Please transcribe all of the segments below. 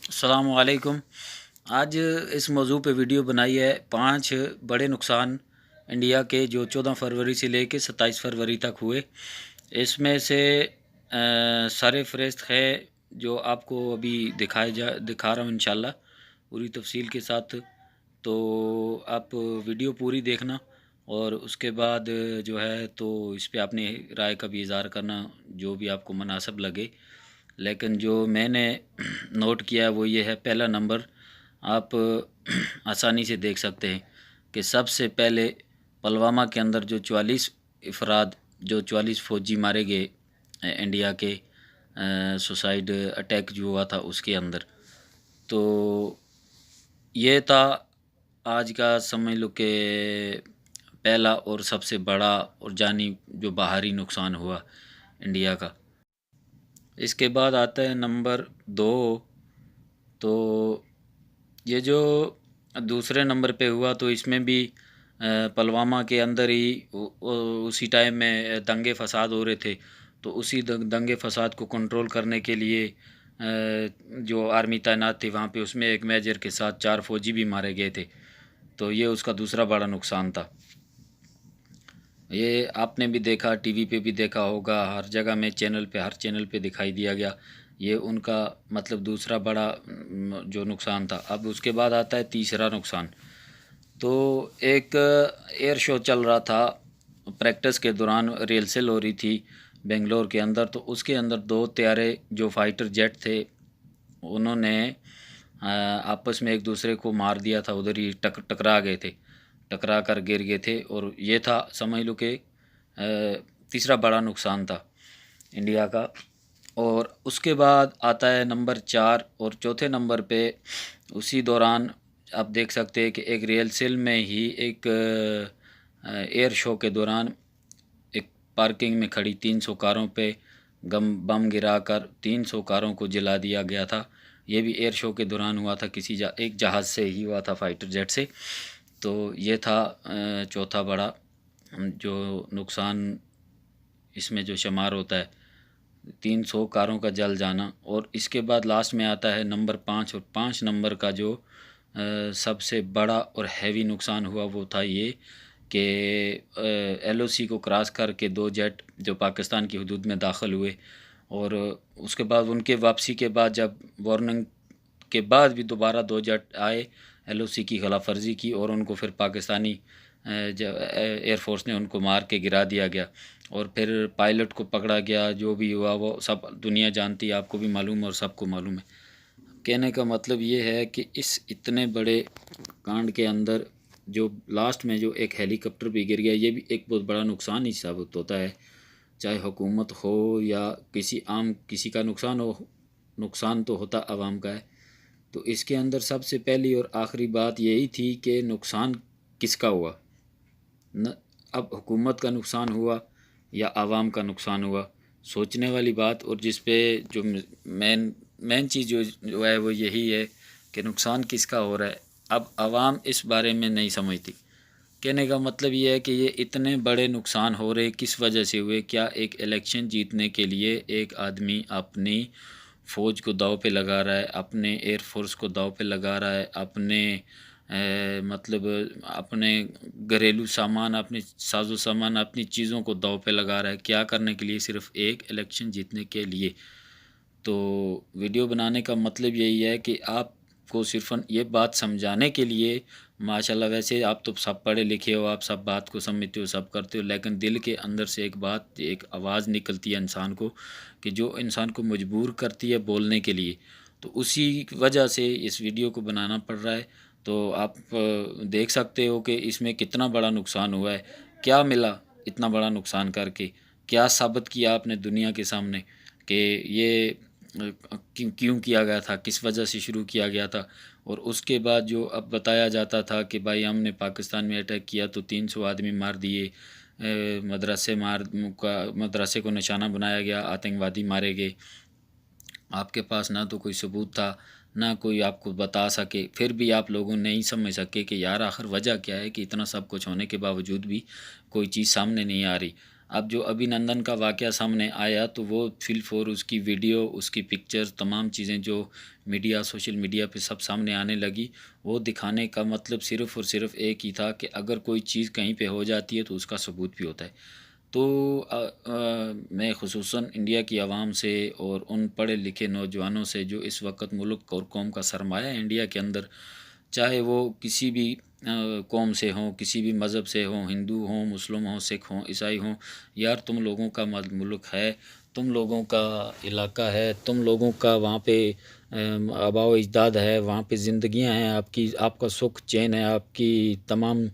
السلام علیکم۔ آج اس موضوع پہ ویڈیو بنائی ہے 5 بڑے نقصان انڈیا کے جو 14 فروری سے لے کے 27 فروری تک ہوئے۔ اس میں سے سر فہرست ہے جو آپ کو ابھی دکھا رہا ہوں انشاءاللہ پوری تفصیل کے ساتھ، تو آپ ویڈیو پوری دیکھنا اور اس کے بعد جو ہے تو اس پہ اپنی رائے کا بھی اظہار کرنا جو بھی آپ کو مناسب لگے۔ لیکن جو میں نے نوٹ کیا ہے وہ یہ ہے، پہلا نمبر آپ آسانی سے دیکھ سکتے ہیں کہ سب سے پہلے پلوامہ کے اندر جو 44 افراد، جو 44 فوجی مارے گئے انڈیا کے سوسائڈ اٹیک جو ہوا تھا اس کے اندر، تو یہ تھا آج کا سمجھ لو کہ پہلا اور سب سے بڑا اور جانی جو باہری نقصان ہوا انڈیا کا۔ اس کے بعد آتا ہے نمبر 2، تو یہ جو دوسرے نمبر پہ ہوا تو اس میں بھی پلوامہ کے اندر ہی اسی ٹائم میں دنگے فساد ہو رہے تھے، تو اسی دنگے فساد کو کنٹرول کرنے کے لیے جو آرمی تعینات تھی وہاں پہ، اس میں ایک میجر کے ساتھ 4 فوجی بھی مارے گئے تھے، تو یہ اس کا دوسرا بڑا نقصان تھا۔ یہ آپ نے بھی دیکھا، ٹی وی پہ بھی دیکھا ہوگا، ہر جگہ میں ہر چینل پہ دکھائی دیا گیا، یہ ان کا مطلب دوسرا بڑا جو نقصان تھا۔ اب اس کے بعد آتا ہے تیسرا نقصان، تو ایک ایئر شو چل رہا تھا، پریکٹس کے دوران ریہرسل ہو رہی تھی بنگلور کے اندر، تو اس کے اندر 2 طیارے جو فائٹر جیٹ تھے انہوں نے آپس میں ایک دوسرے کو مار دیا تھا، ادھر ہی ٹکرا گئے تھے، ٹکرا کر گر گئے تھے، اور یہ تھا سمجھ لو کہ تیسرا بڑا نقصان تھا انڈیا کا۔ اور اس کے بعد آتا ہے نمبر 4، اور چوتھے نمبر پہ اسی دوران آپ دیکھ سکتے ہیں کہ ایک ریہرسل میں ہی ایک ایئر شو کے دوران ایک پارکنگ میں کھڑی 300 کاروں پہ بم گرا کر 300 کاروں کو جلا دیا گیا تھا۔ یہ بھی ایئر شو کے دوران ہوا تھا، کسی ایک جہاز سے ہی ہوا تھا، فائٹر جیٹ سے۔ تو یہ تھا چوتھا بڑا جو نقصان اس میں جو شمار ہوتا ہے، 300 کاروں کا جل جانا۔ اور اس کے بعد لاسٹ میں آتا ہے نمبر 5، اور 5 نمبر کا جو سب سے بڑا اور ہیوی نقصان ہوا وہ تھا یہ کہ LOC کو کراس کر کے 2 جیٹ جو پاکستان کی حدود میں داخل ہوئے، اور اس کے بعد ان کے واپسی کے بعد جب وارننگ کے بعد بھی دوبارہ 2 جیٹ آئے، LOC کی خلاف ورزی کی، اور ان کو پھر پاکستانی ایئر فورس نے ان کو مار کے گرا دیا گیا، اور پھر پائلٹ کو پکڑا گیا۔ جو بھی ہوا وہ سب دنیا جانتی ہے، آپ کو بھی معلوم ہے اور سب کو معلوم ہے۔ کہنے کا مطلب یہ ہے کہ اس اتنے بڑے کانڈ کے اندر جو لاسٹ میں جو ایک ہیلی کاپٹر بھی گر گیا، یہ بھی ایک بہت بڑا نقصان ہی ثابت ہوتا ہے، چاہے حکومت ہو یا کسی کا نقصان ہو، نقصان تو ہوتا عوام کا ہے۔ تو اس کے اندر سب سے پہلی اور آخری بات یہی تھی کہ نقصان کس کا ہوا، اب حکومت کا نقصان ہوا یا عوام کا نقصان ہوا، سوچنے والی بات۔ اور جس پہ جو مین چیز جو ہے وہ یہی ہے کہ نقصان کس کا ہو رہا ہے، اب عوام اس بارے میں نہیں سمجھتی۔ کہنے کا مطلب یہ ہے کہ یہ اتنے بڑے نقصان ہو رہے کس وجہ سے ہوئے؟ کیا ایک الیکشن جیتنے کے لیے ایک آدمی اپنی فوج کو داؤ پہ لگا رہا ہے، اپنے ایئر فورس کو داؤ پہ لگا رہا ہے، اپنے مطلب اپنے گھریلو سامان، اپنے ساز و سامان، اپنی چیزوں کو داؤ پہ لگا رہا ہے، کیا کرنے کے لیے؟ صرف ایک الیکشن جیتنے کے لیے۔ تو ویڈیو بنانے کا مطلب یہی ہے کہ آپ کو صرف یہ بات سمجھانے کے لیے، ماشاءاللہ ویسے آپ تو سب پڑھے لکھے ہو، آپ سب بات کو سمجھتے ہو، سب کرتے ہو، لیکن دل کے اندر سے ایک آواز نکلتی ہے انسان کو کہ جو انسان کو مجبور کرتی ہے بولنے کے لیے، تو اسی وجہ سے اس ویڈیو کو بنانا پڑ رہا ہے۔ تو آپ دیکھ سکتے ہو کہ اس میں کتنا بڑا نقصان ہوا ہے، کیا ملا اتنا بڑا نقصان کر کے، کیا ثابت کیا آپ نے دنیا کے سامنے کہ یہ کیوں کیا گیا تھا، کس وجہ سے شروع کیا گیا تھا۔ اور اس کے بعد جو اب بتایا جاتا تھا کہ بھائی ہم نے پاکستان میں اٹیک کیا تو 300 آدمی مار دیے، مدرسے کو نشانہ بنایا گیا، آتنکوادی مارے گئے، آپ کے پاس نہ تو کوئی ثبوت تھا نہ کوئی آپ کو بتا سکے، پھر بھی آپ لوگوں نے نہیں سمجھ سکے کہ یار آخر وجہ کیا ہے کہ اتنا سب کچھ ہونے کے باوجود بھی کوئی چیز سامنے نہیں آ رہی۔ اب جو ابھینندن کا واقعہ سامنے آیا تو وہ فل فور اس کی ویڈیو، اس کی پکچر، تمام چیزیں جو میڈیا، سوشل میڈیا پہ سب سامنے آنے لگی، وہ دکھانے کا مطلب صرف اور صرف ایک ہی تھا کہ اگر کوئی چیز کہیں پہ ہو جاتی ہے تو اس کا ثبوت بھی ہوتا ہے۔ تو میں خصوصاً انڈیا کی عوام سے اور ان پڑھے لکھے نوجوانوں سے جو اس وقت ملک اور قوم کا سرمایہ ہے انڈیا کے اندر، چاہے وہ کسی بھی قوم سے ہوں، کسی بھی مذہب سے ہوں، ہندو ہوں، مسلم ہوں، سکھ ہوں، عیسائی ہوں، یار تم لوگوں کا ملک ہے، تم لوگوں کا علاقہ ہے، تم لوگوں کا وہاں پہ آباء و اجداد ہے، وہاں پہ زندگیاں ہیں، آپ کا سکھ چین ہے، آپ کی تمام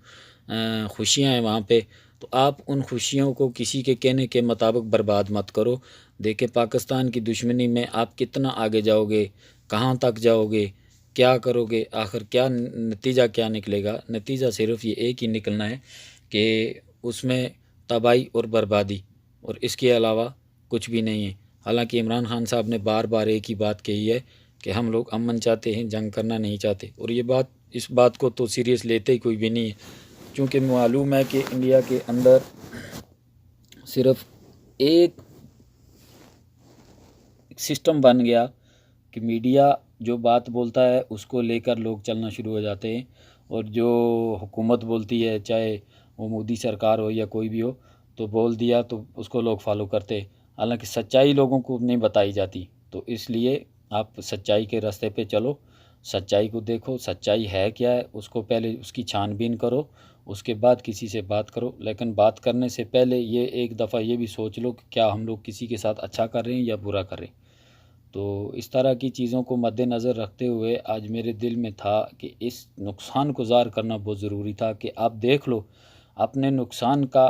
خوشیاں ہیں وہاں پہ، تو آپ ان خوشیوں کو کسی کے کہنے کے مطابق برباد مت کرو۔ دیکھیں پاکستان کی دشمنی میں آپ کتنا آگے جاؤ گے، کہاں تک جاؤ گے، کیا کرو گے، آخر کیا نتیجہ کیا نکلے گا؟ نتیجہ صرف یہ ایک ہی نکلنا ہے کہ اس میں تباہی اور بربادی، اور اس کے علاوہ کچھ بھی نہیں ہے۔ حالانکہ عمران خان صاحب نے بار بار ایک ہی بات کہی ہے کہ ہم لوگ امن چاہتے ہیں، جنگ کرنا نہیں چاہتے، اور اس بات کو تو سیریس لیتے ہی کوئی بھی نہیں ہے، چونکہ معلوم ہے کہ انڈیا کے اندر صرف ایک سسٹم بن گیا کہ میڈیا جو بات بولتا ہے اس کو لے کر لوگ چلنا شروع ہو جاتے ہیں، اور جو حکومت بولتی ہے، چاہے وہ مودی سرکار ہو یا کوئی بھی ہو، تو بول دیا تو اس کو لوگ فالو کرتے ہیں، حالانکہ سچائی لوگوں کو نہیں بتائی جاتی۔ تو اس لیے آپ سچائی کے راستے پہ چلو، سچائی کو دیکھو، سچائی ہے کیا ہے، اس کو پہلے اس کی چھان بین کرو، اس کے بعد کسی سے بات کرو، لیکن بات کرنے سے پہلے یہ ایک دفعہ یہ بھی سوچ لو کہ کیا ہم لوگ کسی کے ساتھ اچھا کر رہے ہیں یا برا کر رہے ہیں۔ تو اس طرح کی چیزوں کو مد نظر رکھتے ہوئے آج میرے دل میں تھا کہ اس نقصان کو ظاہر کرنا بہت ضروری تھا کہ آپ دیکھ لو اپنے نقصان کا،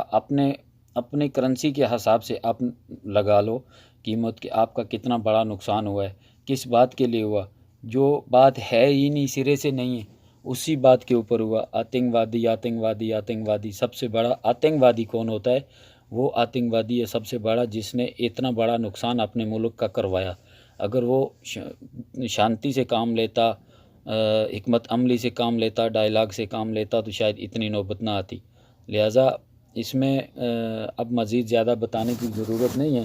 اپنے کرنسی کے حساب سے آپ لگا لو قیمت کہ آپ کا کتنا بڑا نقصان ہوا ہے، کس بات کے لیے ہوا، جو بات ہے ہی نہیں، سرے سے نہیں ہے، اسی بات کے اوپر ہوا۔ آتنک وادی سب سے بڑا آتنک کون ہوتا ہے؟ وہ آتنک ہے سب سے بڑا جس نے اتنا بڑا نقصان اپنے ملک کا کروایا۔ اگر وہ شانتی سے کام لیتا، حکمت عملی سے کام لیتا، ڈائلاگ سے کام لیتا، تو شاید اتنی نوبت نہ آتی۔ لہٰذا اس میں اب مزید زیادہ بتانے کی ضرورت نہیں ہے،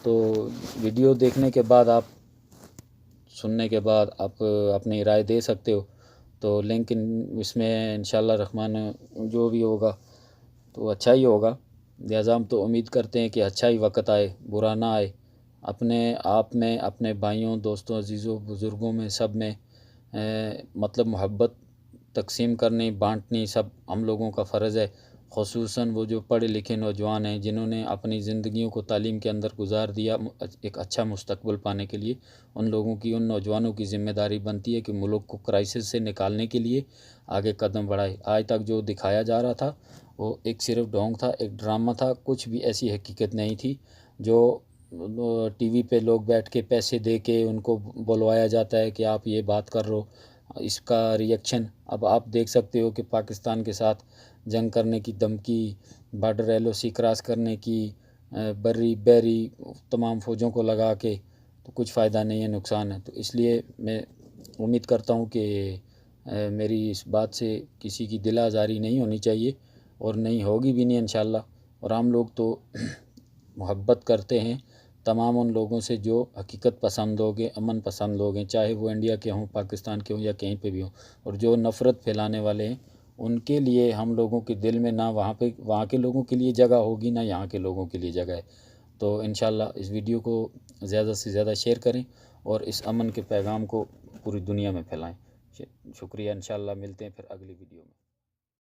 تو ویڈیو دیکھنے کے بعد، آپ سننے کے بعد آپ اپنی رائے دے سکتے ہو، تو لنک اس میں انشاءاللہ الرحمن جو بھی ہوگا تو اچھا ہی ہوگا۔ لہٰذا ہم تو امید کرتے ہیں کہ اچھا ہی وقت آئے، برا نہ آئے۔ اپنے آپ میں، اپنے بھائیوں، دوستوں، عزیزوں، بزرگوں میں، سب میں مطلب محبت تقسیم کرنی، بانٹنی سب ہم لوگوں کا فرض ہے۔ خصوصاً وہ جو پڑھے لکھے نوجوان ہیں جنہوں نے اپنی زندگیوں کو تعلیم کے اندر گزار دیا ایک اچھا مستقبل پانے کے لیے، ان لوگوں کی، ان نوجوانوں کی ذمہ داری بنتی ہے کہ ملک کو کرائسس سے نکالنے کے لیے آگے قدم بڑھائے۔ آج تک جو دکھایا جا رہا تھا وہ ایک صرف ڈھونگ تھا، ایک ڈرامہ تھا، کچھ بھی ایسی حقیقت نہیں تھی۔ جو ٹی وی پہ لوگ بیٹھ کے پیسے دے کے ان کو بلوایا جاتا ہے کہ آپ یہ بات کر رہو، اس کا ریئیکشن اب آپ دیکھ سکتے ہو کہ پاکستان کے ساتھ جنگ کرنے کی دھمکی، بارڈر ایل او سی کراس کرنے کی، بری بحری تمام فوجوں کو لگا کے، تو کچھ فائدہ نہیں ہے، نقصان ہے۔ تو اس لیے میں امید کرتا ہوں کہ میری اس بات سے کسی کی دل آزاری نہیں ہونی چاہیے، اور نہیں ہوگی بھی نہیں انشاءاللہ۔ اور ہم لوگ تو محبت کرتے ہیں تمام ان لوگوں سے جو حقیقت پسند لوگ ہیں، امن پسند لوگ ہیں، چاہے وہ انڈیا کے ہوں، پاکستان کے ہوں، یا کہیں پہ بھی ہوں۔ اور جو نفرت پھیلانے والے ہیں ان کے لیے ہم لوگوں کے دل میں نہ وہاں کے لوگوں کے لیے جگہ ہوگی، نہ یہاں کے لوگوں کے لیے جگہ ہے۔ تو انشاءاللہ اس ویڈیو کو زیادہ سے زیادہ شیئر کریں اور اس امن کے پیغام کو پوری دنیا میں پھیلائیں۔ شکریہ، انشاءاللہ ملتے ہیں پھر اگلی ویڈیو میں۔